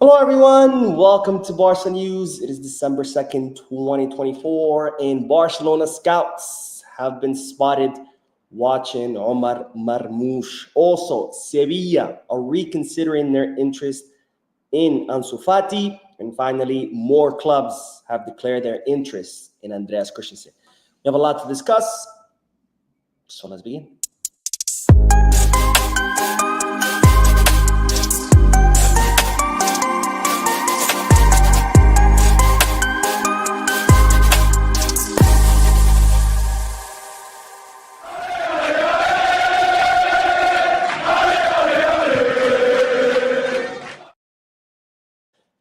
Hello, everyone. Welcome to Barca News. It is December 2nd, 2024, and Barcelona scouts have been spotted watching Omar Marmoush. Also, Sevilla are reconsidering their interest in Ansu Fati. And finally, more clubs have declared their interest in Andreas Christensen. We have a lot to discuss, so let's begin.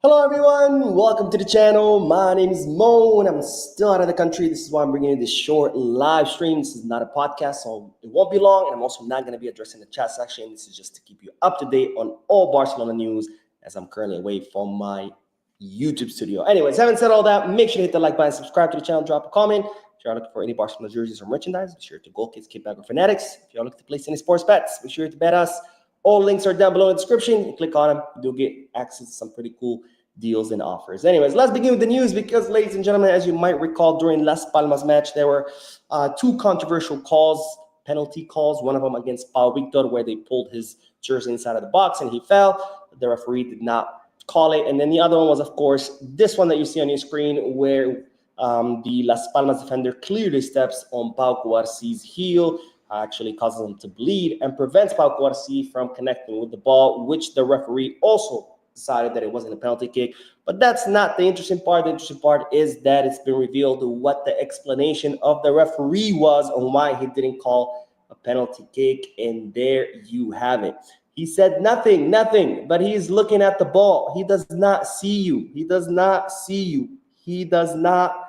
Hello everyone, welcome to the channel. My name is Mo and I'm still out of the country. This is why I'm bringing you this short live stream. This is not a podcast, so it won't be long, and I'm also not going to be addressing the chat section. This is just to keep you up to date on all Barcelona news as I'm currently away from my YouTube studio. Anyways, having said all that, make sure to hit the like button, subscribe to the channel, drop a comment. If you're looking for any Barcelona jerseys or merchandise, be sure to Goal Kids, Kickback, or Fanatics. If you're looking to place any sports bets, be sure to bet us. All links are down below in the description. You click on them, you'll get access to some pretty cool deals and offers. Anyways, let's begin with the news because, ladies and gentlemen, as you might recall, during Las Palmas match, there were two controversial calls, penalty calls. One of them against Pau Victor, where they pulled his jersey inside of the box and he fell. The referee did not call it. And then the other one was, of course, this one that you see on your screen, where the Las Palmas defender clearly steps on Pau Cuarci's heel, actually causes him to bleed and prevents Pau Cuarci from connecting with the ball, which the referee also decided that it wasn't a penalty kick. But that's not the interesting part. The interesting part is that it's been revealed what the explanation of the referee was on why he didn't call a penalty kick. And there you have it. He said nothing, but he's looking at the ball. He does not see you. He does not see you. He does not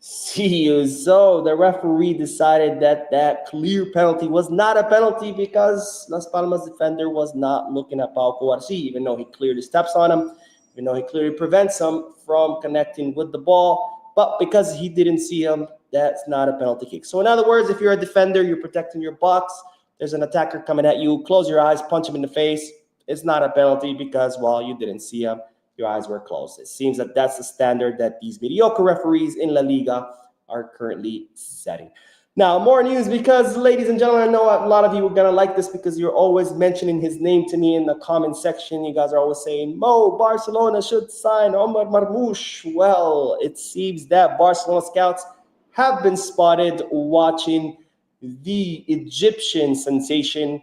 see you. So the referee decided that that clear penalty was not a penalty because Las Palmas defender was not looking at Pau Cuarci, even though he clearly steps on him, even though he clearly prevents him from connecting with the ball. But because he didn't see him, that's not a penalty kick. So in other words, if you're a defender, you're protecting your box, there's an attacker coming at you, close your eyes, punch him in the face. It's not a penalty because, well, you didn't see him. Your eyes were closed. It seems that that's the standard that these mediocre referees in La Liga are currently setting. Now, more news because, ladies and gentlemen, I know a lot of you are going to like this because you're always mentioning his name to me in the comment section. You guys are always saying, Mo, Barcelona should sign Omar Marmoush. Well, it seems that Barcelona scouts have been spotted watching the Egyptian sensation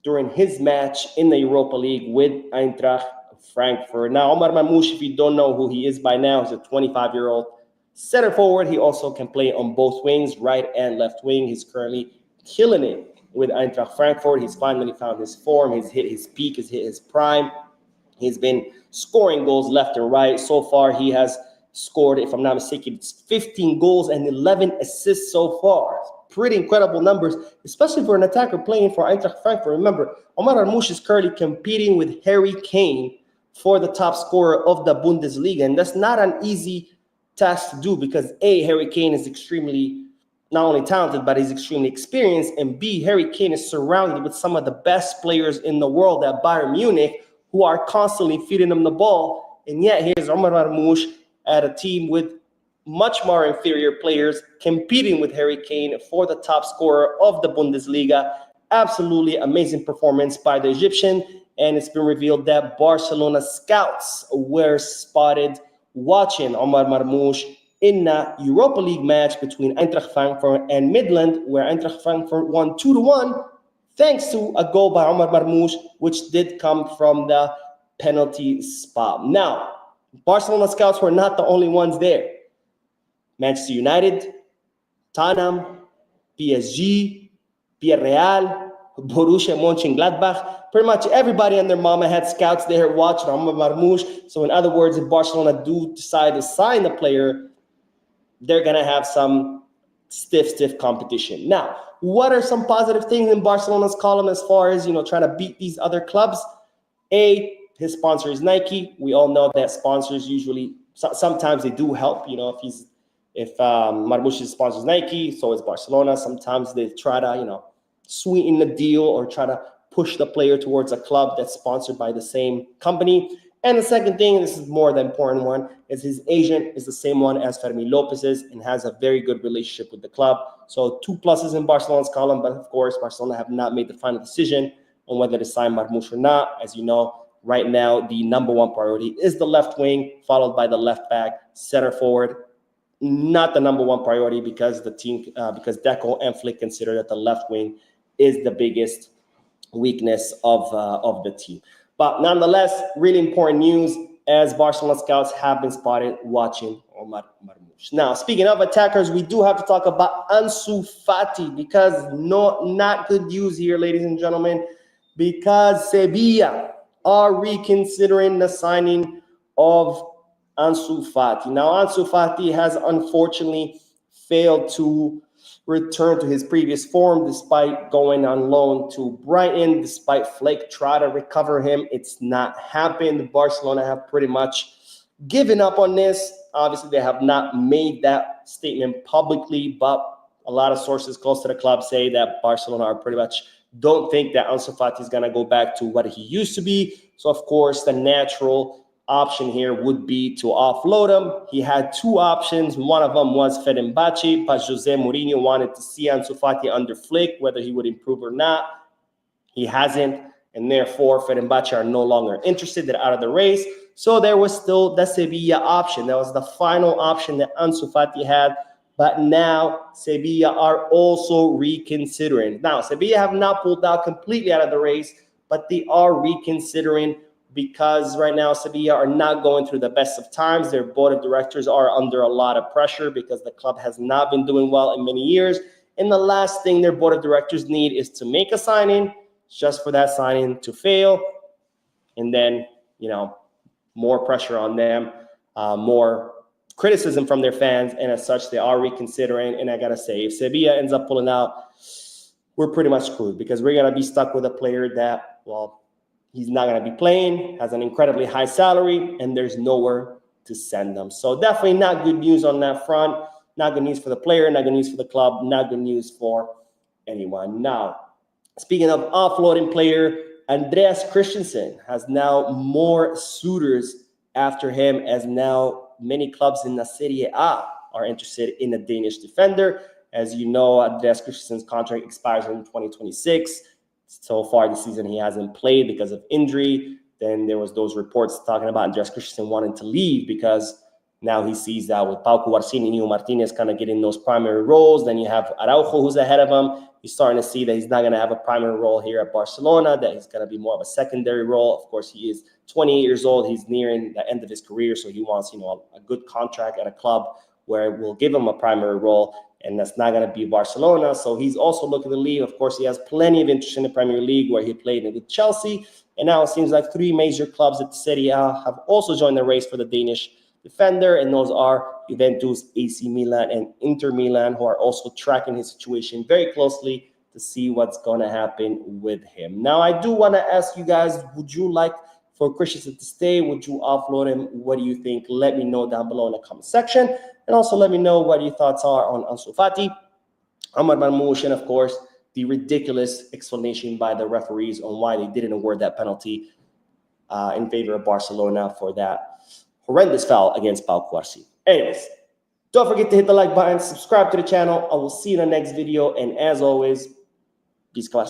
during his match in the Europa League with Eintracht Frankfurt. Now, Omar Marmoush, if you don't know who he is by now, he's a 25-year-old center forward. He also can play on both wings, right and left wing. He's currently killing it with Eintracht Frankfurt. He's finally found his form. He's hit his peak. He's hit his prime. He's been scoring goals left and right. So far, he has scored, if I'm not mistaken, it's 15 goals and 11 assists so far. Pretty incredible numbers, especially for an attacker playing for Eintracht Frankfurt. Remember, Omar Marmoush is currently competing with Harry Kane for the top scorer of the Bundesliga. And that's not an easy task to do because A, Harry Kane is extremely not only talented, but he's extremely experienced. And B, Harry Kane is surrounded with some of the best players in the world at Bayern Munich who are constantly feeding him the ball. And yet here's Omar Marmoush at a team with much more inferior players competing with Harry Kane for the top scorer of the Bundesliga. Absolutely amazing performance by the Egyptian. And it's been revealed that Barcelona scouts were spotted watching Omar Marmoush in a Europa League match between Eintracht Frankfurt and Midland, where Eintracht Frankfurt won 2-1, thanks to a goal by Omar Marmoush, which did come from the penalty spot. Now, Barcelona scouts were not the only ones there. Manchester United, Tottenham, PSG, Villarreal, Borussia Mönchengladbach, pretty much everybody and their mama had scouts there watching Omar Marmoush. So in other words, if Barcelona do decide to sign the player, they're going to have some stiff competition. Now, what are some positive things in Barcelona's column as far as, trying to beat these other clubs? A, his sponsor is Nike. We all know that sponsors usually, sometimes they do help. If Marmoush's sponsor is Nike, so is Barcelona. Sometimes they try to, sweeten the deal or try to push the player towards a club that's sponsored by the same company. And the second thing, and this is more the important one, is his agent is the same one as Fermin Lopez's and has a very good relationship with the club. So 2 pluses in Barcelona's column, but of course, Barcelona have not made the final decision on whether to sign Marmoush or not. As you know, right now, the number one priority is the left wing, followed by the left back, center forward. Not the number one priority because the team, because Deco and Flick consider that the left wing is the biggest weakness of the team. But nonetheless, really important news as Barcelona scouts have been spotted watching Omar Marmoush. Now, speaking of attackers, we do have to talk about Ansu Fati because not good news here, ladies and gentlemen, because Sevilla are reconsidering the signing of Ansu Fati. Now, Ansu Fati has unfortunately failed to return to his previous form despite going on loan to Brighton, despite Flake try to recover him. It's not happened. Barcelona have pretty much given up on this. Obviously, they have not made that statement publicly, but a lot of sources close to the club say that Barcelona are pretty much don't think that Ansu Fati is going to go back to what he used to be. So, of course, the natural option here would be to offload him. He had 2 options. One of them was Fenerbahce, but Jose Mourinho wanted to see Ansu Fati under Flick, whether he would improve or not. He hasn't, and therefore Fenerbahce are no longer interested. They're out of the race. So there was still the Sevilla option. That was the final option that Ansu Fati had. But now Sevilla are also reconsidering. Now, Sevilla have not pulled out completely out of the race, but they are reconsidering because right now Sevilla are not going through the best of times. Their board of directors are under a lot of pressure because the club has not been doing well in many years. And the last thing their board of directors need is to make a signing, just for that signing to fail. And then, more pressure on them, more criticism from their fans. And as such, they are reconsidering. And I got to say, if Sevilla ends up pulling out, we're pretty much screwed because we're going to be stuck with a player that, well, he's not going to be playing, has an incredibly high salary, and there's nowhere to send them. So definitely not good news on that front. Not good news for the player, not good news for the club, not good news for anyone. Now, speaking of offloading player, Andreas Christensen has now more suitors after him, as now many clubs in the Serie A are interested in a Danish defender. As you know, Andreas Christensen's contract expires in 2026. So far this season, he hasn't played because of injury. Then there was those reports talking about Andreas Christensen wanting to leave because now he sees that with Pau Cubarsí and Inigo Martinez kind of getting those primary roles. Then you have Araujo, who's ahead of him. He's starting to see that he's not going to have a primary role here at Barcelona, that he's going to be more of a secondary role. Of course, he is 28 years old. He's nearing the end of his career, so he wants, a good contract at a club where it will give him a primary role, and that's not going to be Barcelona. So he's also looking to leave. Of course, he has plenty of interest in the Premier League, where he played with Chelsea, and now it seems like 3 major clubs at Serie A have also joined the race for the Danish defender, and those are Juventus, AC Milan, and Inter Milan, who are also tracking his situation very closely to see what's going to happen with him. Now, I do want to ask you guys, would you like for Christensen to stay? Would you offload him? What do you think? Let me know down below in the comment section. And also let me know what your thoughts are on Ansu Fati, Omar Marmoush, and of course, the ridiculous explanation by the referees on why they didn't award that penalty in favor of Barcelona for that horrendous foul against Pau Cubarsí. Anyways, don't forget to hit the like button, subscribe to the channel. I will see you in the next video. And as always, peace, class.